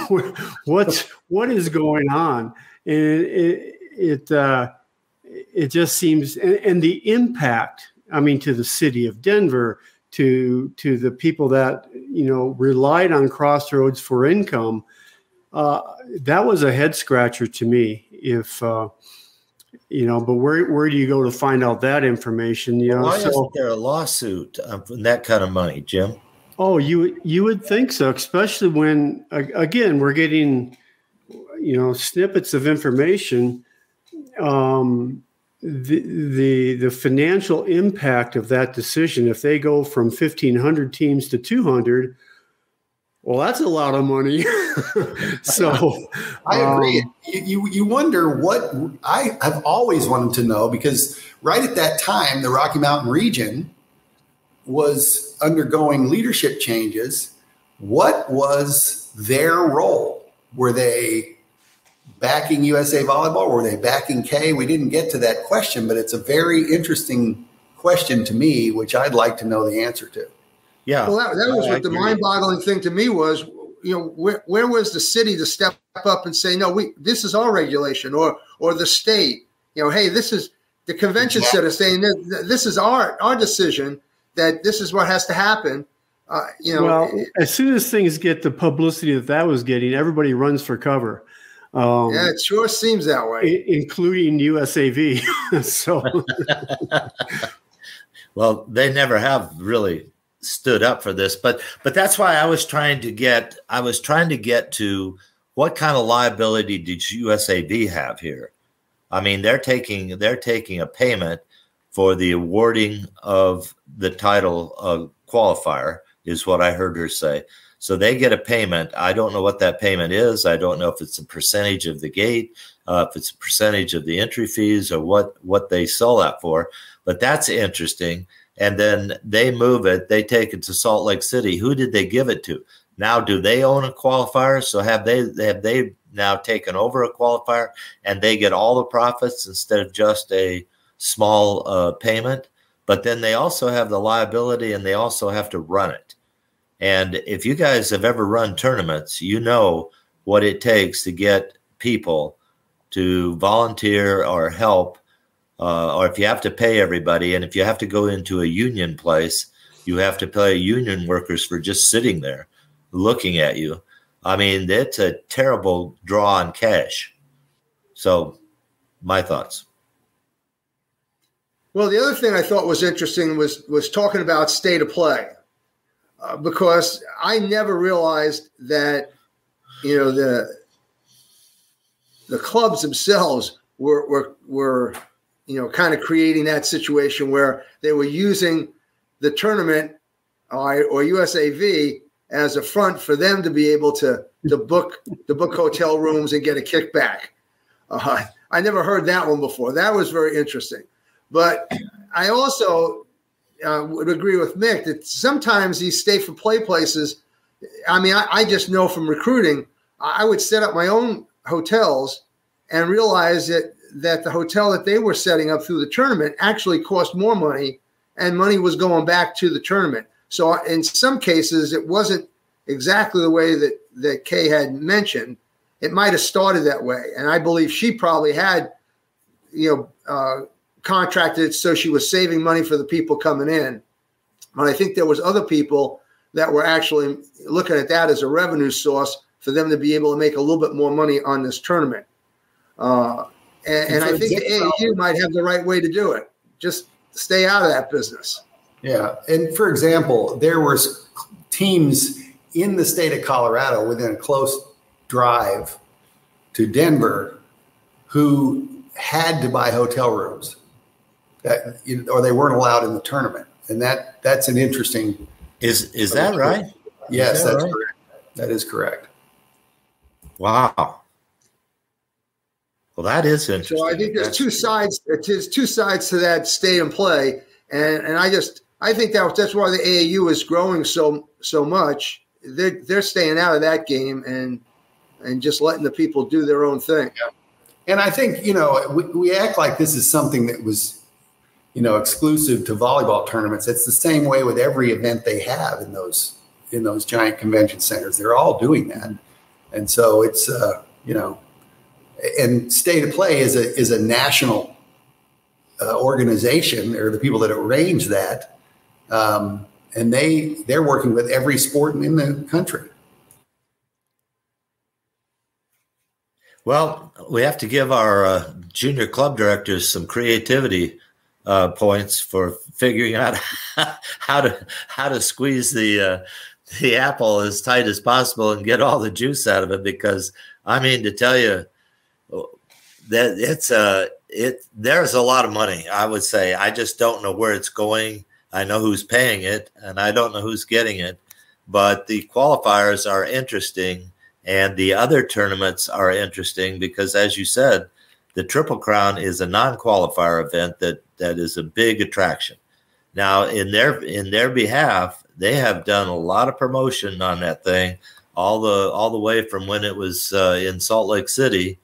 what is going on? And it just seems, and the impact, I mean, to the city of Denver, to the people that relied on Crossroads for income, that was a head scratcher to me. If but where do you go to find out that information? Why isn't there a lawsuit for that kind of money, Jim? Oh, you would think so, especially when again we're getting snippets of information. The financial impact of that decision, if they go from 1,500 teams to 200, well, that's a lot of money. So I agree. You wonder what I've always wanted to know, because right at that time, the Rocky Mountain region was undergoing leadership changes. What was their role? Were they backing USA Volleyball? Were they backing Kay? We didn't get to that question, but it's a very interesting question to me, which I'd like to know the answer to. Yeah. Well, that was what the mind-boggling thing to me was, where was the city to step up and say, no, this is our regulation, or the state, hey, this is the convention center saying this is our decision, that this is what has to happen. Well, as soon as things get the publicity that was getting, everybody runs for cover. Yeah, it sure seems that way, including USAV. So, well, they never have really stood up for this, but that's why I was trying to get to what kind of liability did USAV have here? I mean, they're taking a payment for the awarding of the title of qualifier, is what I heard her say. So they get a payment. I don't know what that payment is. I don't know if it's a percentage of the gate, if it's a percentage of the entry fees, or what they sell that for. But that's interesting. And then they move it. They take it to Salt Lake City. Who did they give it to? Now, do they own a qualifier? So have they now taken over a qualifier and they get all the profits instead of just a small payment? But then they also have the liability and they also have to run it. And if you guys have ever run tournaments, you know what it takes to get people to volunteer or help, or if you have to pay everybody, and if you have to go into a union place, you have to pay union workers for just sitting there looking at you. I mean, it's a terrible draw on cash. So my thoughts. Well, the other thing I thought was interesting was talking about state of play. Because I never realized that, the clubs themselves were kind of creating that situation where they were using the tournament or USAV as a front for them to be able to book hotel rooms and get a kickback. I never heard that one before. That was very interesting. But I also would agree with Mick that sometimes these stay for play places, I mean, I just know from recruiting, I would set up my own hotels and realize that the hotel that they were setting up through the tournament actually cost more money, and money was going back to the tournament. So in some cases, it wasn't exactly the way that Kay had mentioned. It might have started that way. And I believe she probably had, contracted so she was saving money for the people coming in. But I think there was other people that were actually looking at that as a revenue source for them to be able to make a little bit more money on this tournament. And I think the AAU might have the right way to do it. Just stay out of that business. Yeah. And for example, there were teams in the state of Colorado within a close drive to Denver who had to buy hotel rooms or they weren't allowed in the tournament. And that's an interesting. Is that right? Yes, that's right? Correct. That is correct. Wow. Well, that is interesting. So I think there's two sides. There's two sides to that stay and play, and I think that's why the AAU is growing so much. They're staying out of that game and just letting the people do their own thing. Yeah. And I think we act like this is something that was exclusive to volleyball tournaments. It's the same way with every event they have in those giant convention centers. They're all doing that, and so it's and State of Play is a national organization, or the people that arrange that, and they're working with every sport in the country. Well, we have to give our junior club directors some creativity points for figuring out how to squeeze the apple as tight as possible and get all the juice out of it. Because I mean, to tell you that there's a lot of money. I would say I just don't know where it's going. I know who's paying it, and I don't know who's getting it. But the qualifiers are interesting. And the other tournaments are interesting because, as you said, the Triple Crown is a non-qualifier event that is a big attraction. Now, in their behalf, they have done a lot of promotion on that thing, all the way from when it was in Salt Lake City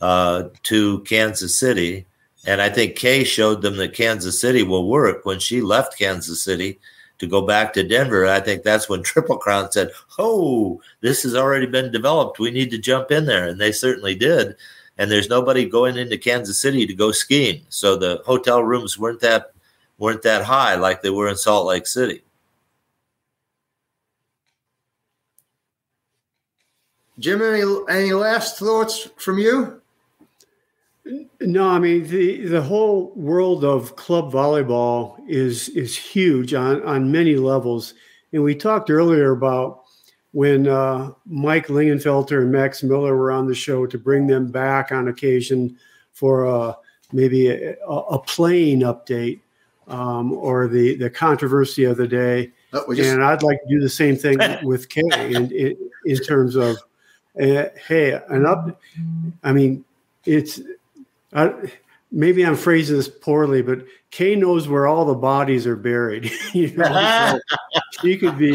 to Kansas City. And I think Kay showed them that Kansas City will work when she left Kansas City to go back to Denver. I think that's when Triple Crown said, "Oh, this has already been developed. We need to jump in there." And they certainly did. And there's nobody going into Kansas City to go skiing. So the hotel rooms weren't that high like they were in Salt Lake City. Jim, any last thoughts from you? No, I mean, the whole world of club volleyball is huge on many levels. And we talked earlier about when Mike Lingenfelter and Max Miller were on the show to bring them back on occasion for maybe a playing update or the controversy of the day. And I'd like to do the same thing with Kay in terms of, hey, I mean, it's maybe I'm phrasing this poorly, but Kay knows where all the bodies are buried. So she could be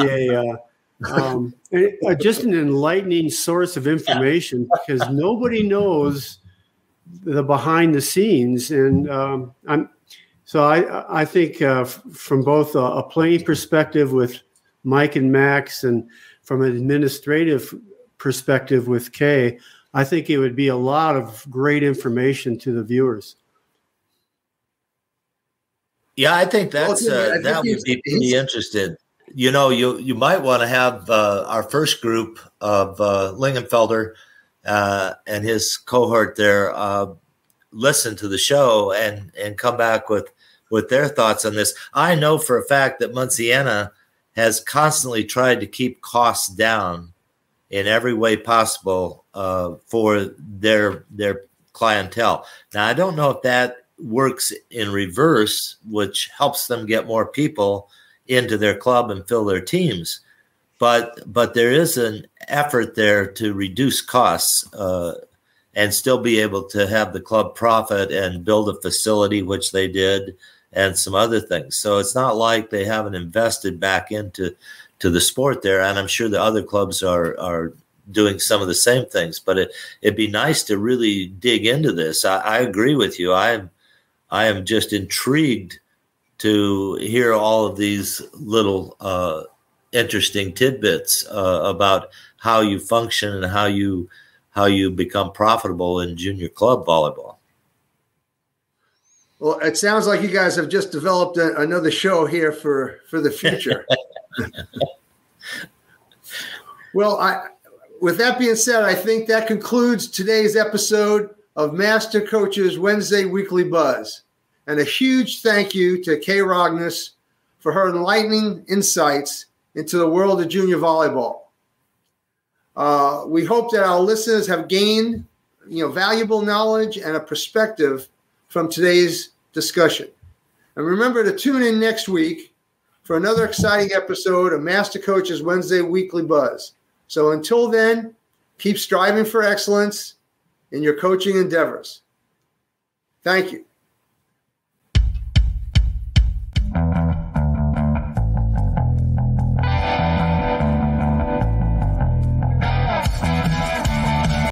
just an enlightening source of information, because nobody knows the behind the scenes. And I think from both a playing perspective with Mike and Max, and from an administrative perspective with Kay, I think it would be a lot of great information to the viewers. Yeah, I think that would be pretty interesting. You might want to have our first group of Lingenfelder and his cohort there listen to the show and come back with their thoughts on this. I know for a fact that Munciana has constantly tried to keep costs down in every way possible for their clientele. Now, I don't know if that works in reverse, which helps them get more people into their club and fill their teams. But there is an effort there to reduce costs and still be able to have the club profit and build a facility, which they did, and some other things. So it's not like they haven't invested back into the sport there. And I'm sure the other clubs are doing some of the same things. But it'd be nice to really dig into this. I agree with you. I am just intrigued to hear all of these little interesting tidbits about how you function and how you become profitable in junior club volleyball. Well, it sounds like you guys have just developed another show here for the future. Well, with that being said, I think that concludes today's episode of Master Coach's Wednesday Weekly Buzz. And a huge thank you to Kay Rogness for her enlightening insights into the world of junior volleyball. We hope that our listeners have gained, valuable knowledge and a perspective from today's discussion. And remember to tune in next week for another exciting episode of Master Coach's Wednesday Weekly Buzz. So until then, keep striving for excellence in your coaching endeavors. Thank you.